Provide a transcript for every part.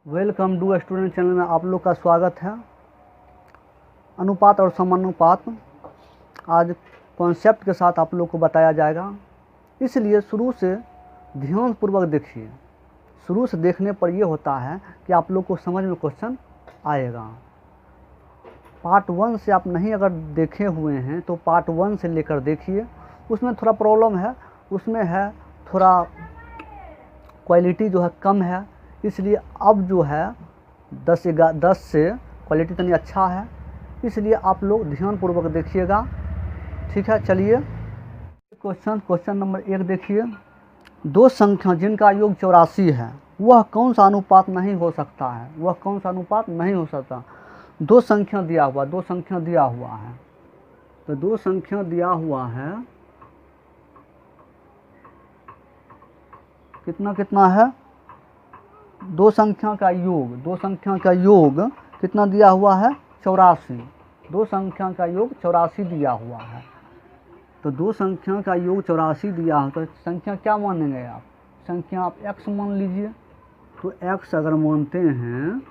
Welcome to student channel में आप लोग का स्वागत है। अनुपात और समानुपात आज कॉन्सेप्ट के साथ आप लोग को बताया जाएगा, इसलिए शुरू से ध्यानपूर्वक देखिए। शुरू से देखने पर यह होता है कि आप लोग को समझ में क्वेश्चन आएगा। पार्ट 1 से आप नहीं अगर देखे हुए हैं तो पार्ट 1 से लेकर देखिए। उसमें थोड़ा प्रॉब्लम है, उसमें है थोड़ा क्वालिटी जो है कम है, इसलिए अब जो है 10 से क्वालिटी तनी अच्छा है, इसलिए आप लोग ध्यानपूर्वक देखिएगा। ठीक है, चलिए क्वेश्चन नंबर 1 देखिए। दो संख्या जिनका योग 84 है वह कौन सा अनुपात नहीं हो सकता है? वह कौन सा अनुपात नहीं हो सकता? दो संख्या दिया हुआ है, तो दो संख्या दिया हुआ है, कितना है? दो संख्या का योग कितना दिया हुआ है? 84। दो संख्या का योग 84 दिया हुआ है। तो दो संख्या का योग 84 दिया है, तो संख्या क्या मानेंगे आप? संख्या आप x मान लीजिए। तो x अगर मानते हैं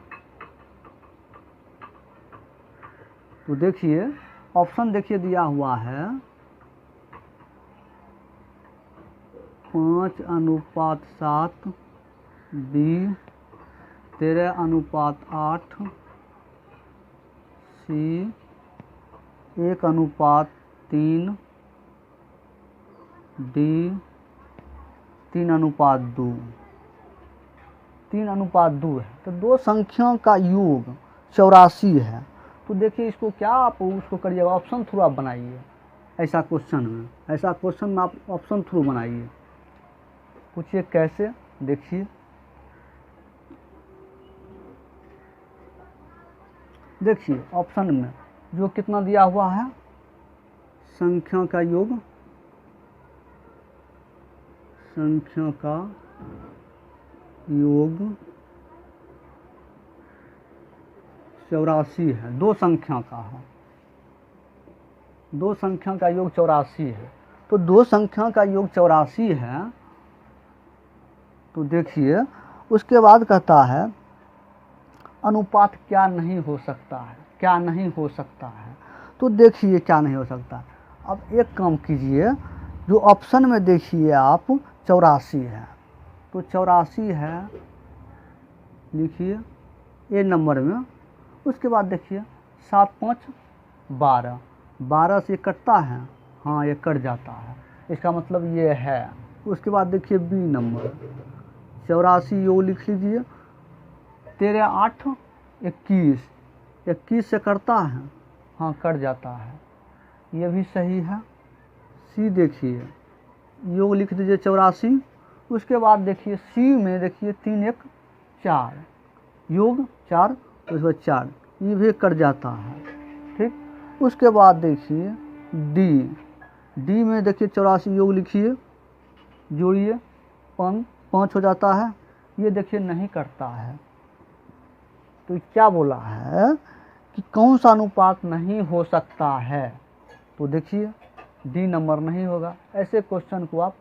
तो देखिए ऑप्शन देखिए दिया हुआ है 5:7, B 13:8, C 1:3, D 3:2। 3:2 है। तो दो संख्या का योग 84 है। तो देखिए इसको क्या आप उसको करिएगा, ऑप्शन थ्रू आप बनाइए। ऐसा क्वेश्चन में आप ऑप्शन थ्रू बनाइए। पूछिए कैसे, देखिए ऑप्शन में जो कितना दिया हुआ है, संख्या का योग 84 है। दो संख्या का है, दो संख्या का योग 84 है। तो दो संख्या का योग 84 है, तो देखिए उसके बाद कहता है अनुपात क्या नहीं हो सकता है। तो देखिए क्या नहीं हो सकता। अब एक काम कीजिए, जो ऑप्शन में देखिए आप 84 है, तो 84 है लिखिए ए नंबर में। उसके बाद देखिए 7 5 12, 12 से कटता है, हाँ ये कट जाता है, इसका मतलब ये है। उसके बाद देखिए बी नंबर 84 योग लिख लीजिए। 13:8 21, 21 से कटता है, हाँ कट जाता है, ये भी सही है। सी देखिए योग लिख दीजिए 84। उसके बाद देखिए सी में देखिए 3 1 4, योग 4, उसके बाद 4, ये भी कट जाता है। ठीक, उसके बाद देखिए डी में देखिए 84 योग लिखिए, जोड़िए 5 हो जाता है, ये देखिए नहीं करता है। तो क्या बोला है कि कौन सा अनुपात नहीं हो सकता है? तो देखिए डी नंबर नहीं होगा। ऐसे क्वेश्चन को आप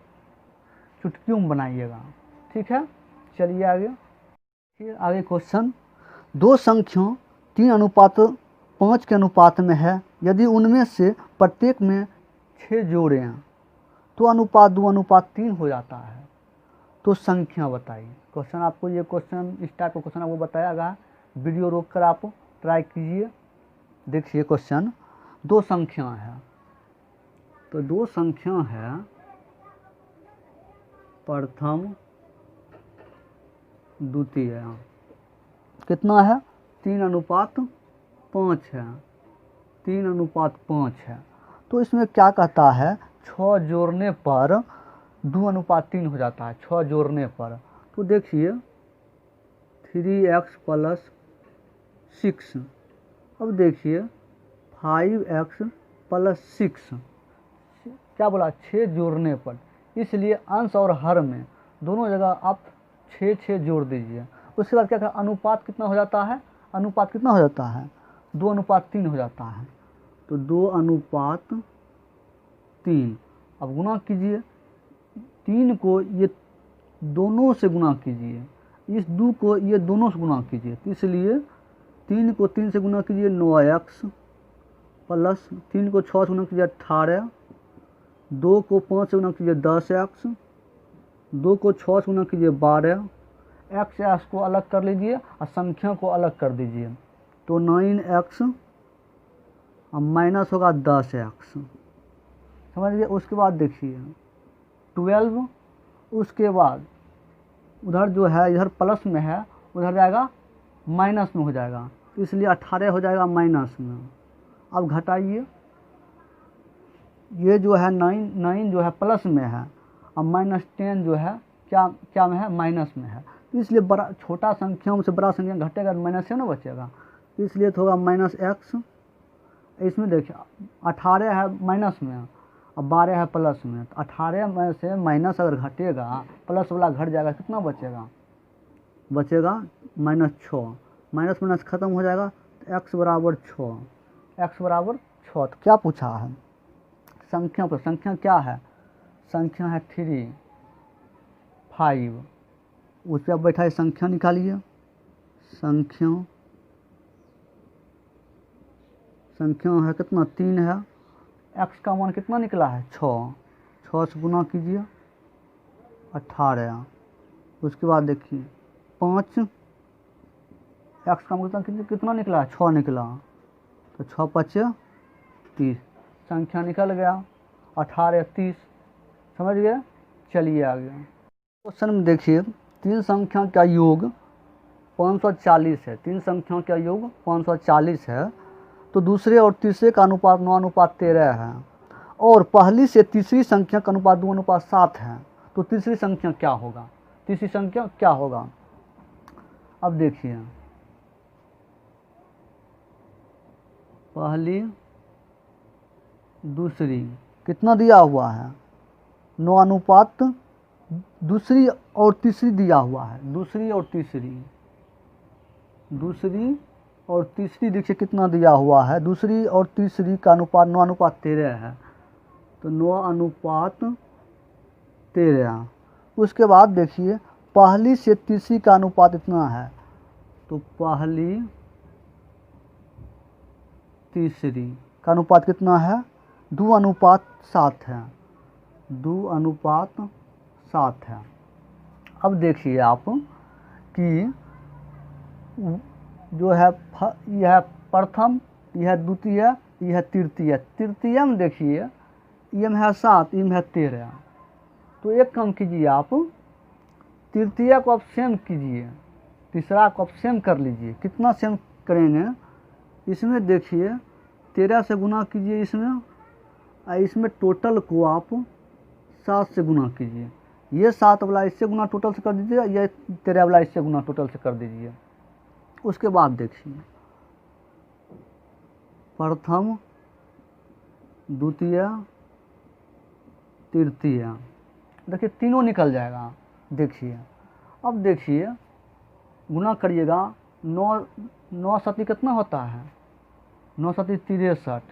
चुटकियों में बनाइएगा। ठीक है, चलिए आगे। फिर आगे क्वेश्चन, दो संख्या 3:5 के अनुपात में है, यदि उनमें से प्रत्येक में 6 जोड़ें तो अनुपात 2:3 हो जाता है। तो संख्या बताइए। क्वेश्चन आपको ये क्वेश्चन, इस टाइप का क्वेश्चन आपको बताया गया, वीडियो रोक कर आप ट्राई कीजिए। देखिए क्वेश्चन, दो संख्या है, तो दो संख्या है, प्रथम द्वितीय, कितना है? 3:5 है, 3:5 है। तो इसमें क्या कहता है, 6 जोड़ने पर 2:3 हो जाता है, 6 जोड़ने पर। तो देखिए 3x + 6, अब देखिए 5x + 6, क्या बोला? 6 जोड़ने पर, इसलिए अंश और हर में दोनों जगह आप 6 जोड़ दीजिए। उसके बाद क्या कहा, अनुपात कितना हो जाता है? 2:3 हो जाता है। तो 2:3, अब गुना कीजिए, 3 को ये दोनों से गुना कीजिए, इस 2 को ये दोनों से गुना कीजिए, तो इसलिए 3 को 3 से गुना कीजिए 9x प्लस 3 को 6 से गुना कीजिए 18, 2 को 5 से गुना कीजिए 10x, 2 को 6 से गुना कीजिए 12, x को अलग कर लीजिए और संख्या को अलग कर दीजिए, तो 9x और माइनस होगा 10x, समझ गए। उसके बाद देखिए 12, उसके बाद उधर जो है इधर प्लस में है, उधर जाएगा माइनस में हो जाएगा, तो इसलिए 18 हो जाएगा माइनस में। अब घटाइए, ये जो है 9 जो है प्लस में है और -10 जो है क्या में है, माइनस में है, तो इसलिए बड़ा छोटा संख्याओं से बड़ा संख्या घटेगा तो माइनस से ना बचेगा, इसलिए तो होगा -x। इसमें देखिए 18 है माइनस में और 12 है प्लस में, तो 18 में से माइनस अगर घटेगा प्लस वाला घट जाएगा, कितना बचेगा -6, माइनस माइनस खत्म हो जाएगा, तो x बराबर 6। तो क्या पूछा है संख्या पर, संख्या क्या है, संख्या है 3, 5, उस पर आप बैठाए संख्या निकालिए, संख्या है कितना 3 है, x का मान कितना निकला है 6 से गुना कीजिए 18, उसके बाद देखिए 5, x का मान कितना निकला है 6 निकला, तो 6 5 30, संख्या निकल गया 18 30, समझ गए। चलिए आगे क्वेश्चन में देखिए 3 संख्या का योग 540 है, 3 संख्याओं का योग 540 है, तो दूसरे और तीसरे का अनुपात 9:13 है, और पहली से तीसरी संख्या का अनुपात 2:7 है, तो तीसरी संख्या क्या होगा, अब देखिए पहली दूसरी कितना दिया हुआ है 9:, दूसरी और तीसरी दिया हुआ है, दूसरी और तीसरी देखिए कितना दिया हुआ है, दूसरी और तीसरी का अनुपात 9:13 है, तो 9:13। उसके बाद देखिए पहली से तीसरी का अनुपात इतना है, तो पहली तीसरी का अनुपात कितना है 2:7 है, 2:7 है। अब देखिए आप कि जो है यह प्रथम, यह द्वितीय, यह तृतीय, तृतीय में देखिए ये में है 7, ये में है 13, तो एक काम कीजिए आप तृतीय को आप सेम कीजिए, तीसरा को आप सेम कर लीजिए। कितना सेम करेंगे, इसमें देखिए 13 से गुना कीजिए इसमें, और इसमें टोटल को आप 7 से गुना कीजिए, ये 7 वाला इससे गुना टोटल से कर दीजिए, ये 13 वाला इससे गुना टोटल से कर दीजिए। उसके बाद देखिए प्रथम द्वितीय तृतीय, देखिए तीनों निकल जाएगा। देखिए अब देखिए गुना करिएगा, 9 सती कितना होता है 9 सती 63,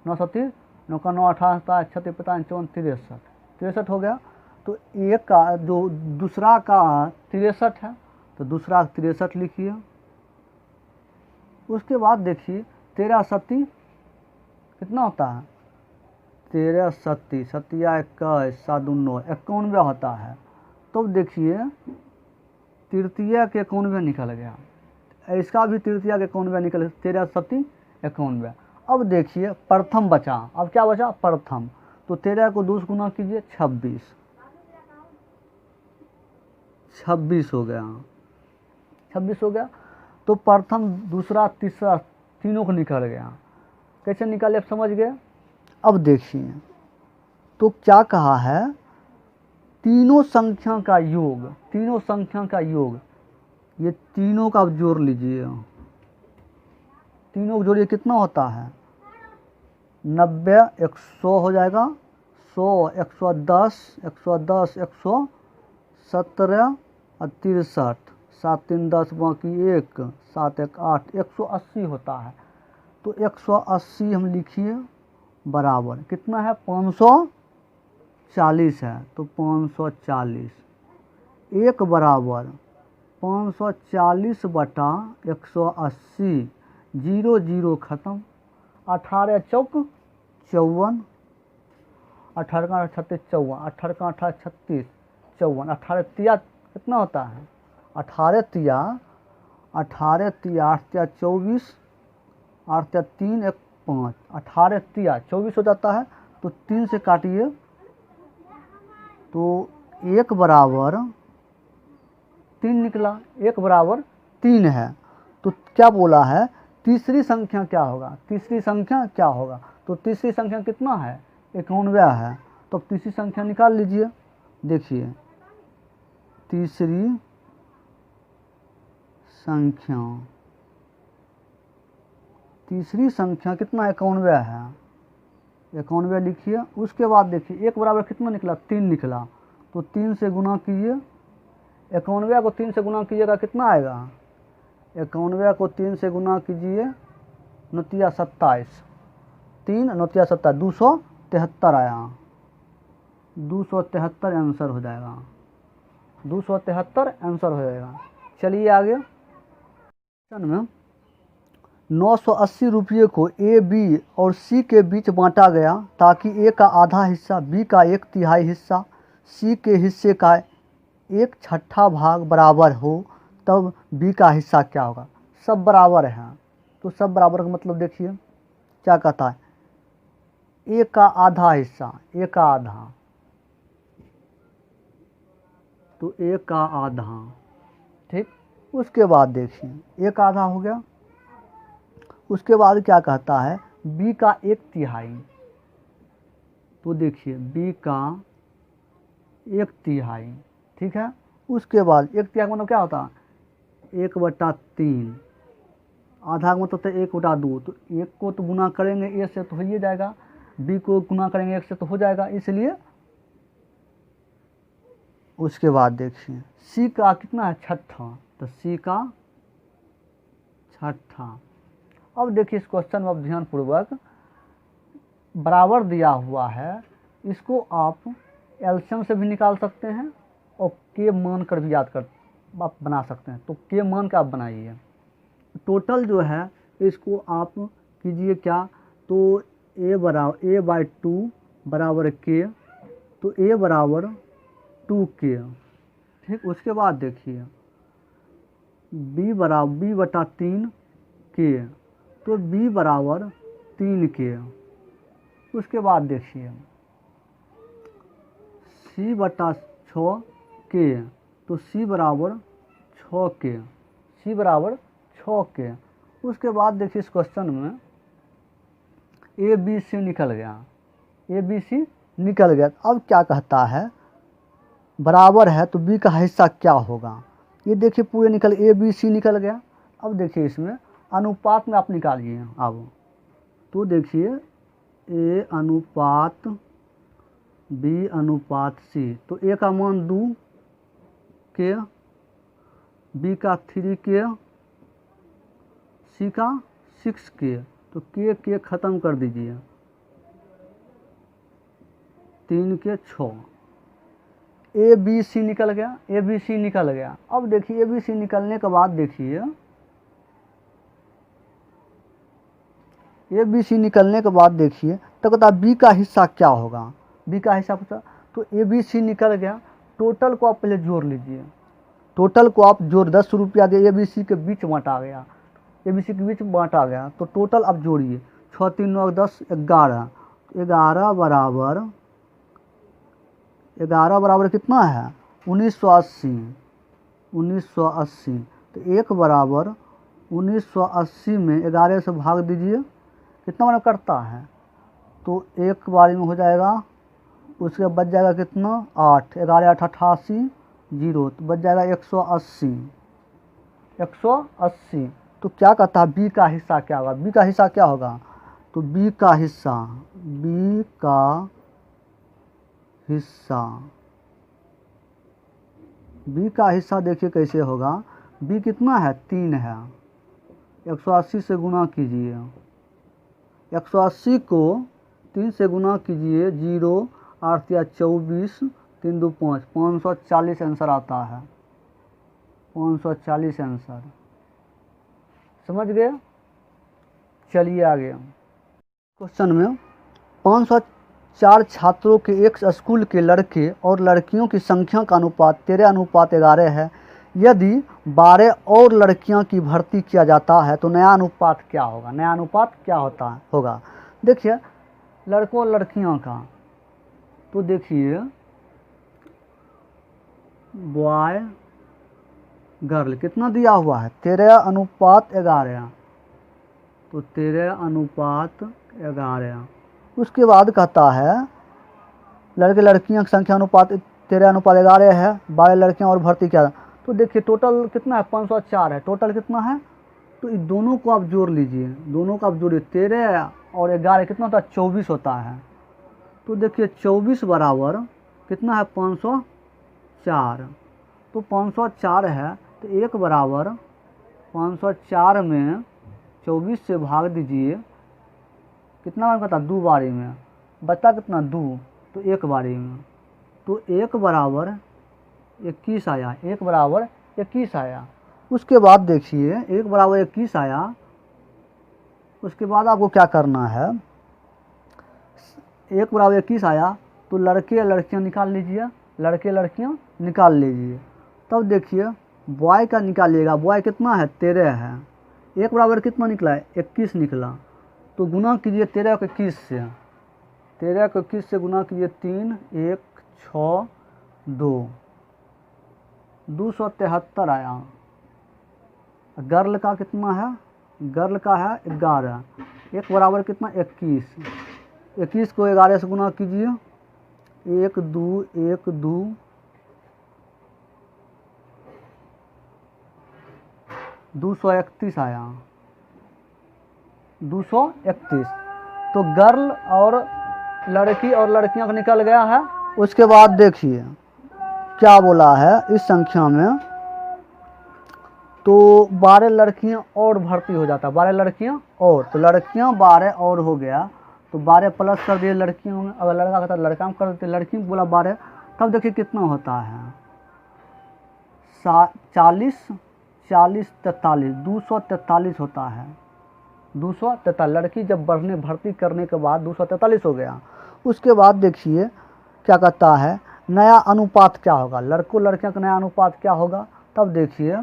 9 सती 9 का 9 18 36 55 63 हो गया। तो एक का जो दूसरा का 63 है, तो दूसरा 63 लिखिए। उसके बाद देखिए 13 सती कितना होता है 13 सती 21 7 9 91 होता है। तो देखिए तृतीय के 91 निकल गया, इसका भी तृतीय के 91 निकल, 13 सती 91। अब देखिए प्रथम बचा, अब क्या बचा प्रथम, तो 13 को 2 से गुना कीजिए 26 हो गया, 26 हो गया। तो प्रथम दूसरा तीसरा तीनों को निकल गया। कैसे निकाले आप समझ गए। अब देखिए तो क्या कहा है, तीनों संख्या का योग, तीनों संख्या का योग, ये तीनों का आप जोड़ लीजिए, तीनों को जोड़िए कितना होता है 90 100 हो जाएगा, 100 110 110 117 और 63, 7 3 10 बाकी 1 7 1 8 180 होता है। तो 180 हम लिखिए बराबर कितना है 540 है, तो 540 एक बराबर 540 बटा 180, 0 0 खत्म, 18 चौक 54, 18 का 36 54, 18 का 18 36 54, 18 तिया कितना होता है, 18 तिया 8 तिया 24, 8 तिया 3 1 5, 18 तिया 24 हो जाता है। तो 3 से काटिए तो 1 बराबर 3 निकला, 1 बराबर 3 है। तो क्या बोला है, तीसरी संख्या क्या होगा, तीसरी संख्या क्या होगा। तो तीसरी संख्या कितना है, 91 है। तो तीसरी संख्या निकाल लीजिए। देखिए तीसरी संख्या, तीसरी संख्या कितना 91 है, 91 लिखिए। उसके बाद देखिए 1 बराबर कितना निकला, 3 निकला। तो 3 से गुना कीजिए, 91 को 3 से गुना कीजिएगा कितना आएगा, 91 को 3 से गुना कीजिए 9 27, 3 9 27, 273 आया, 273 आंसर हो जाएगा, 273 आंसर हो जाएगा। चलिए आगे क्वेश्चन में 980 रुपये को ए, बी और सी के बीच बांटा गया ताकि ए का आधा हिस्सा, बी का 1/3 हिस्सा, सी के हिस्से का 1/6 भाग बराबर हो, तब बी का हिस्सा क्या होगा। सब बराबर हैं, तो सब बराबर का मतलब देखिए क्या कहता है, ए का आधा हिस्सा, ए का आधा, तो ए का आधा, ठीक। उसके बाद देखिए एक आधा हो गया। उसके बाद क्या कहता है, बी का 1/3, तो देखिए बी का 1/3, ठीक है। उसके बाद 1/3 मतलब क्या होता है, 1/3, आधा का मतलब 1/2, तो 1 को तो गुना करेंगे ए से तो हो ही जाएगा, बी को गुना करेंगे 1 से तो हो जाएगा, इसलिए। उसके बाद देखिए सी का कितना है, 6ठा, तो सी का 6ठा। अब देखिए इस क्वेश्चन में आप ध्यानपूर्वक, बराबर दिया हुआ है, इसको आप एलसीएम से भी निकाल सकते हैं और के मान कर भी याद कर आप बना सकते हैं। तो के मान का आप बनाइए, टोटल जो है इसको आप कीजिए क्या, तो ए बराबर A/2 बराबर के, तो ए बराबर 2k, ठीक। उसके बाद देखिए बी बराबर B/3 के, तो बी बराबर 3k। उसके बाद देखिए C/6 के, तो C बराबर 6k, C बराबर 6k। उसके बाद देखिए इस क्वेश्चन में ए बी सी निकल गया, ए बी सी निकल गया। अब क्या कहता है, बराबर है तो बी का हिस्सा क्या होगा। ये देखिए पूरे निकल, ए बी सी निकल गया। अब देखिए इसमें अनुपात में आप निकालिए अब, तो देखिए ए अनुपात बी अनुपात सी, तो ए का मान 2 के, बी का 3 के, सी का 6 के, तो के ख़त्म कर दीजिए, 3 के 6, ए बी सी निकल गया, ए बी सी निकल गया। अब देखिए ए बी सी निकलने के बाद देखिए ए बी सी निकलने के बाद देखिए तो कहता बी का हिस्सा क्या होगा, बी का हिस्सा पूछा। तो ए बी सी निकल गया, टोटल को आप पहले जोड़ लीजिए, टोटल को आप जोड़ 10 रुपया दे ए बी सी के बीच बांटा गया, ए बी सी के बीच बांटा गया, तो टोटल आप जोड़िए 6 3 9 10 11, 11 बराबर, 11 बराबर कितना है 1980, 1980। तो 1 बराबर 1980 में 11 से भाग दीजिए, कितना मतलब करता है, तो एक बारी में हो जाएगा। उसके बच जाएगा कितना 8, 11 8 88 0, तो बच जाएगा 180, 180। तो क्या कहता है बी का हिस्सा क्या होगा, बी का हिस्सा क्या होगा, तो बी का हिस्सा, बी का हिस्सा, बी का हिस्सा देखिए कैसे होगा, बी कितना है 3 है, 180 से गुना कीजिए, 180 को 3 से गुना कीजिए, 0 8 या 24 3 2 5, 540 आंसर आता है। 540 आंसर। समझ गए। चलिए आगे। क्वेश्चन में 504 छात्रों के एक स्कूल के लड़के और लड़कियों की संख्या का अनुपात 13:11 है। यदि 12 और लड़कियां की भर्ती किया जाता है तो नया अनुपात क्या होगा। नया अनुपात क्या होगा। देखिए लड़कों और लड़कियों का, तो देखिए बॉय गर्ल कितना दिया हुआ है 13:11, तो 13:11। उसके बाद कहता है लड़के लड़कियों की संख्या अनुपात 13:11 है, 12 लड़कियां और भर्ती किया। तो देखिए टोटल कितना है 504 है। टोटल कितना है, तो इन दोनों को आप जोड़ लीजिए, दोनों को आप जोड़िए, 13 और 11 कितना होता है 24 होता है। तो देखिए 24 बराबर कितना है 504। तो 504 है तो 1 बराबर 504 में 24 से भाग दीजिए, कितना बार बता 2 बारी में, बचा कितना 2, तो 1 बारी में, तो 1 बराबर 21 आया। 1 बराबर 21 आया। उसके बाद देखिए 1 बराबर 21 आया। उसके बाद आपको क्या करना है, 1 बराबर 21 आया तो लड़के या लड़कियां निकाल लीजिए, लड़के लड़कियां निकाल लीजिए। तब देखिए बॉय का निकालिएगा, बॉय कितना है 13 है। 1 बराबर कितना निकला है 21 निकला, तो गुना कीजिए 13 को 21 से, 13 को 21 से गुना कीजिए 3 1 6 2, 273 आया। गर्ल का कितना है, गर्ल का है 11। 1 बराबर कितना 21, 21 को 11 से गुना कीजिए, 1 2 1 2 231 आया, 231। तो गर्ल और लड़की और लड़कियों का निकल गया है। उसके बाद देखिए क्या बोला है इस संख्या में, तो 12 लड़कियां और भर्ती हो जाता, 12 लड़कियां और, तो लड़कियां 12 और हो गया, तो 12 प्लस कर दिए लड़कियों में, अगर लड़का कहता लड़का में कर देते, लड़की में बोला 12। तब देखिए कितना होता है 40 40 43, 243 होता है, 243। लड़की जब भर्ती करने के बाद 243 हो गया। उसके बाद देखिए क्या कहता है नया अनुपात क्या होगा, लड़कों लड़कियों का नया अनुपात क्या होगा। तब देखिए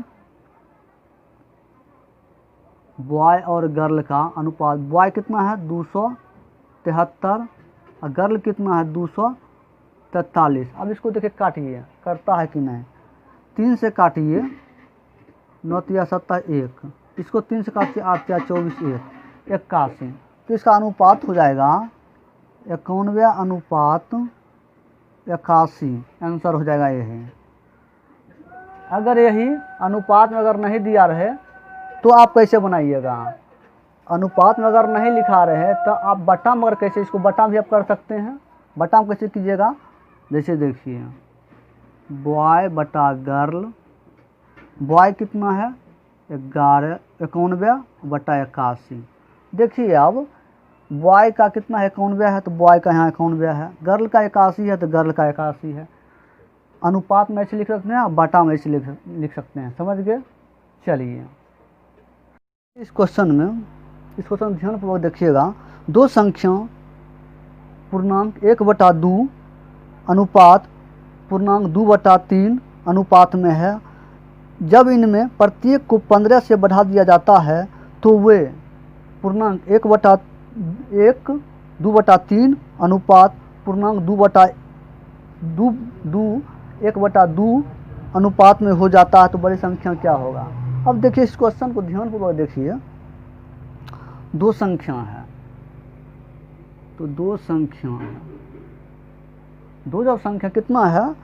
बॉय और गर्ल का अनुपात, बॉय कितना है 273 और गर्ल कितना है 243। अब इसको देखिए काटिए, करता है कि नहीं, 3 से काटिए, 9 3 7 1, इसको 3 से काटिए, 8 4 24 1, 81। तो इसका अनुपात हो जाएगा 91:81, आंसर हो जाएगा यही। अगर यही अनुपात में अगर नहीं दिया रहे तो आप कैसे बनाइएगा, अनुपात में अगर नहीं लिखा रहे तो आप बटा मगर कैसे, इसको बटा भी आप कर सकते हैं। बटा में कैसे कीजिएगा, जैसे देखिए बॉय बटा गर्ल, बॉय कितना है 11 91 बटा 81। देखिए अब बॉय का कितना है 91 है, तो बॉय का यहाँ 91 है, गर्ल का 81 है तो गर्ल का 81 है। अनुपात में ऐसे लिख सकते हैं, बटा में ऐसे लिख सकते हैं। समझ गए। चलिए इस क्वेश्चन में ध्यानपूर्वक देखिएगा। दो संख्या पूर्णांक 1/2 अनुपात पूर्णांक 2/3 अनुपात में है। जब इनमें प्रत्येक को 15 से बढ़ा दिया जाता है तो वे पूर्णांक 1/1 2/3 अनुपात पूर्णांक 1/2 अनुपात में हो जाता है। तो बड़ी संख्या क्या होगा। अब देखिए इस क्वेश्चन को ध्यानपूर्वक देखिए। दो संख्या है, तो दो संख्या है, दो जब संख्या कितना है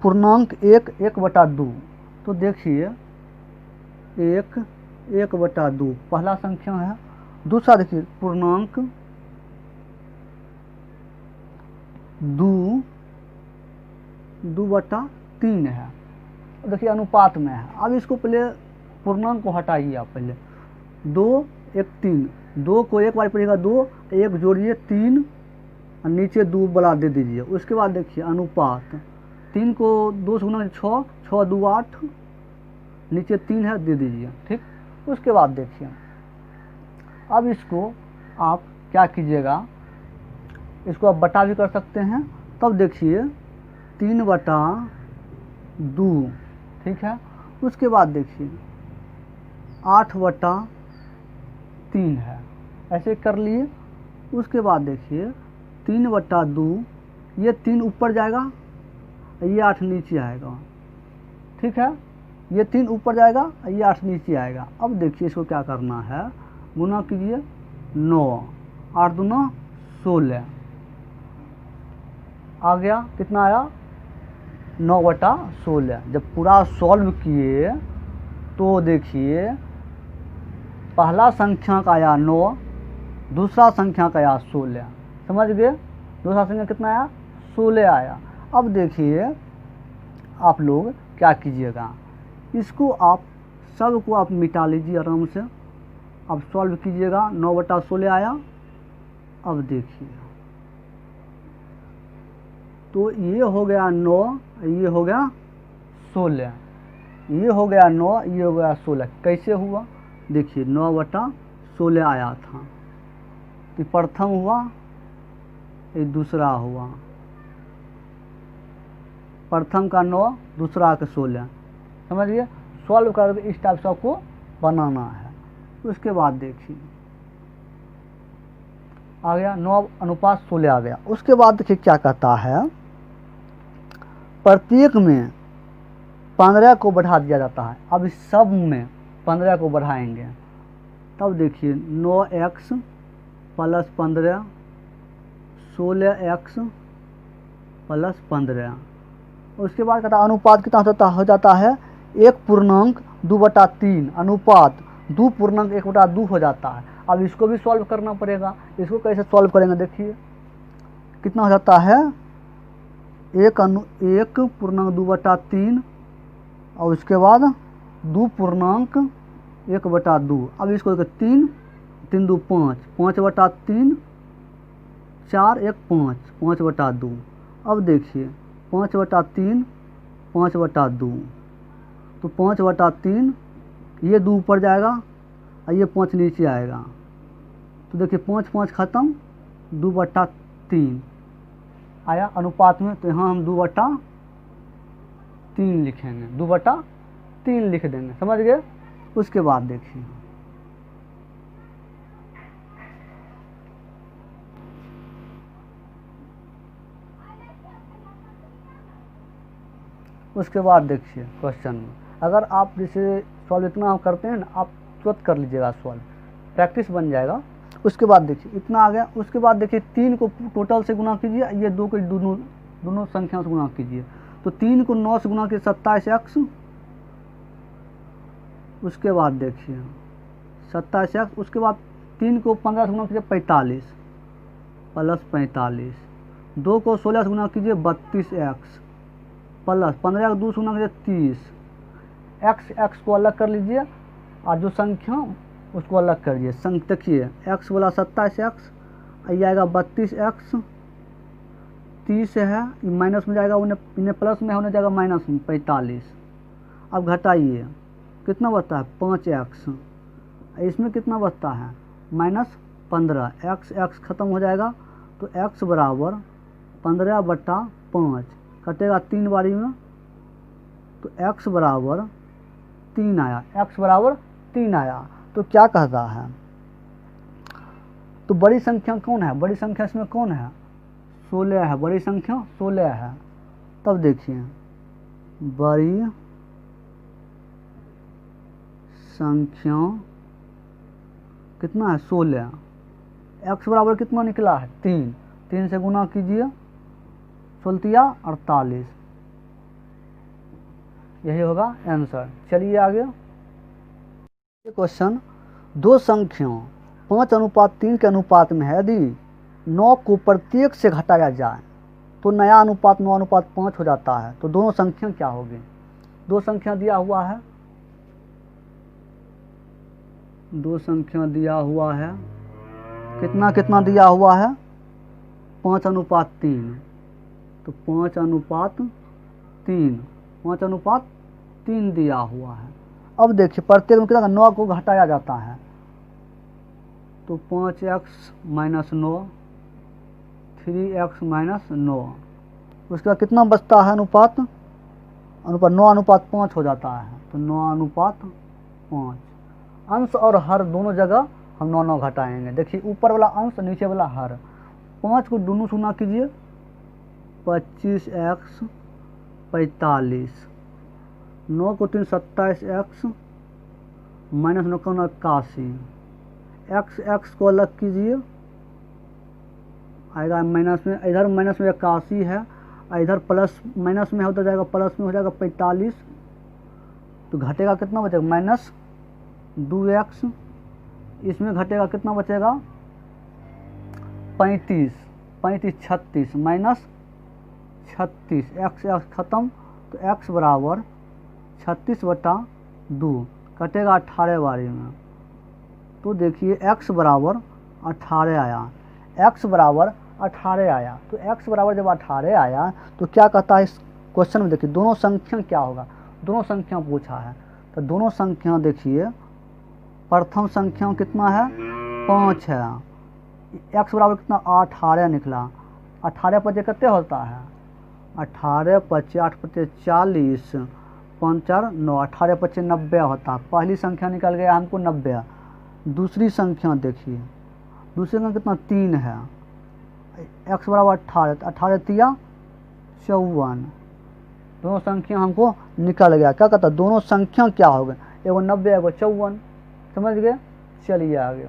पूर्णांक 1/2, तो देखिए 1/2 पहला संख्या है। दूसरा देखिए पूर्णांक 2/3 है। देखिए अनुपात में है। अब इसको पहले पूर्णांक को हटाइए आप, पहले 2 1 3, 2 को एक बार पड़ेगा 2, 1 जोड़िए 3 और नीचे 2 बढ़ा दे दीजिए। उसके बाद देखिए अनुपात 3 को 2 से गुना 6, 6 2 8 नीचे 3 है, दे दीजिए। ठीक, उसके बाद देखिए अब इसको आप क्या कीजिएगा, इसको आप बटा भी कर सकते हैं। तब देखिए 3/2, ठीक है। उसके बाद देखिए 8/3 है, ऐसे कर लिए। उसके बाद देखिए 3/2, ये 3 ऊपर जाएगा, ये 8 नीचे आएगा। ठीक है, ये 3 ऊपर जाएगा, ये 8 नीचे आएगा। अब देखिए इसको क्या करना है, गुना कीजिए 9, 8 दूना 16 आ गया। कितना आया, 9/16। जब पूरा सॉल्व किए तो देखिए पहला संख्या का आया 9, दूसरा संख्या का आया 16। समझ गए, दूसरा संख्या कितना आया, 16 आया। अब देखिए आप लोग क्या कीजिएगा, इसको आप सबको आप मिटा लीजिए आराम से। अब सॉल्व कीजिएगा, 9/16 आया। अब देखिए तो ये हो गया 9, ये हो गया 16, ये हो गया 9, ये हो गया 16। कैसे हुआ, देखिए 9/16 आया था, तो प्रथम हुआ, ये दूसरा हुआ। प्रथम का 9, दूसरा का 16। समझिए, सॉल्व करके इस टाइप से आपको बनाना है। उसके बाद देखिए आ गया 9:16 आ गया। उसके बाद देखिए क्या कहता है, प्रत्येक में 15 को बढ़ा दिया जाता है। अब इस सब में 15 को बढ़ाएंगे। तब देखिए 9x + 15, 16x + 15। उसके बाद कहता है अनुपात कितना हो जाता है, 1/2/3 अनुपात 2/1/2 हो जाता है। अब इसको भी सॉल्व करना पड़ेगा। इसको कैसे सॉल्व करेंगे, देखिए कितना हो जाता है, 1/2/3 और उसके बाद 2/1/2। अब इसको 3 3 2 5, 5/3, 4 1 5, 5/2। अब देखिए 5/3, 5/2, तो 5/3, ये 2 ऊपर जाएगा और ये 5 नीचे आएगा। तो देखिए 5 5 खत्म, 2/3 आया अनुपात में। तो यहाँ हम 2/3 लिखेंगे, 2/3 लिख देंगे। समझ गए। उसके बाद देखिए क्वेश्चन में अगर आप जैसे सॉल्व इतना करते हैं ना, आप तुरंत कर लीजिएगा सॉल्व, प्रैक्टिस बन जाएगा। उसके बाद देखिए इतना आ गया। उसके बाद देखिए 3 को टोटल से गुना कीजिए, ये 2 को दोनों संख्या से गुना कीजिए। तो 3 को 9 से गुना कीजिए, 27x। उसके बाद देखिए 27x। उसके बाद 3 को 15 से गुना कीजिए, 45 + 45। 2 को 16 से गुना कीजिए, 32x + 15 को 2 से गुना कीजिए, 30। x को अलग कर लीजिए और जो संख्या उसको अलग करिए। देखिए x वाला 27x, ये आएगा 32x, 30 है, माइनस में जाएगा, उन्हें प्लस में होने जाएगा माइनस में, 45। अब घटाइए, कितना बचता है, 5x। इसमें कितना बचता है, -15। x खत्म हो जाएगा, तो x बराबर 15/5 कटेगा 3 बारी में, तो x बराबर 3 आया। x बराबर 3 आया। तो क्या कहता है, तो बड़ी संख्या कौन है, बड़ी संख्या इसमें कौन है, 16 है। बड़ी संख्या 16 है। तब देखिए बड़ी संख्या कितना है, 16। x बराबर कितना निकला है, 3। 3 से गुना कीजिए, 16 48। यही होगा आंसर। चलिए आगे क्वेश्चन, दो संख्या 5:3 के अनुपात में है। यदि 9 को प्रत्येक से घटाया जाए तो नया अनुपात 9:5 हो जाता है। तो दोनों संख्या क्या होगी, दो संख्या दिया हुआ है, दो संख्या दिया हुआ है, कितना कितना दिया हुआ है, 5:3। तो 5:3, 5:3 दिया हुआ है। अब देखिए प्रत्येक में कितना 9 को घटाया जाता है, तो 5x माइनस 9, 3x माइनस 9, उसके बाद कितना बचता है अनुपात, 9:5 हो जाता है, तो 9:5। अंश और हर दोनों जगह हम 9 घटाएंगे। देखिए ऊपर वाला अंश नीचे वाला हर, 5 को दोनों से गुना कीजिए, 25x 45, 9 को 3 27x माइनस 9 का 81, x को अलग कीजिए, आएगा माइनस में, इधर माइनस में 81 है, इधर प्लस माइनस में होता जाएगा, प्लस में हो जाएगा 45, तो घटेगा कितना बचेगा -2x, इसमें घटेगा कितना बचेगा 35, 36 माइनस 36, x खत्म, तो x बराबर 36/2 कटेगा 18 बारी में, तो देखिए x बराबर 18 आया, x बराबर 18 आया। तो x बराबर जब 18 आया तो क्या कहता है इस क्वेश्चन में, देखिए दोनों संख्या क्या होगा, दोनों संख्या पूछा है, तो दोनों संख्या देखिए प्रथम संख्या कितना है 5 है, x बराबर कितना 18 निकला, 18 पचे कितने होता है, 18 पचे 8 पचे 40, 5 4 9, 18 पचे 90 होता है। पहली संख्या निकल गया हमको 90। दूसरी संख्या देखिए, दूसरी संख्या कितना 3 है, x बराबर 18, 18 तिया 54, दोनों संख्या हमको निकल गया। क्या कहता है दोनों संख्या क्या हो गए, एगो 90 एगो 54, समझ गए, चलिए आगे।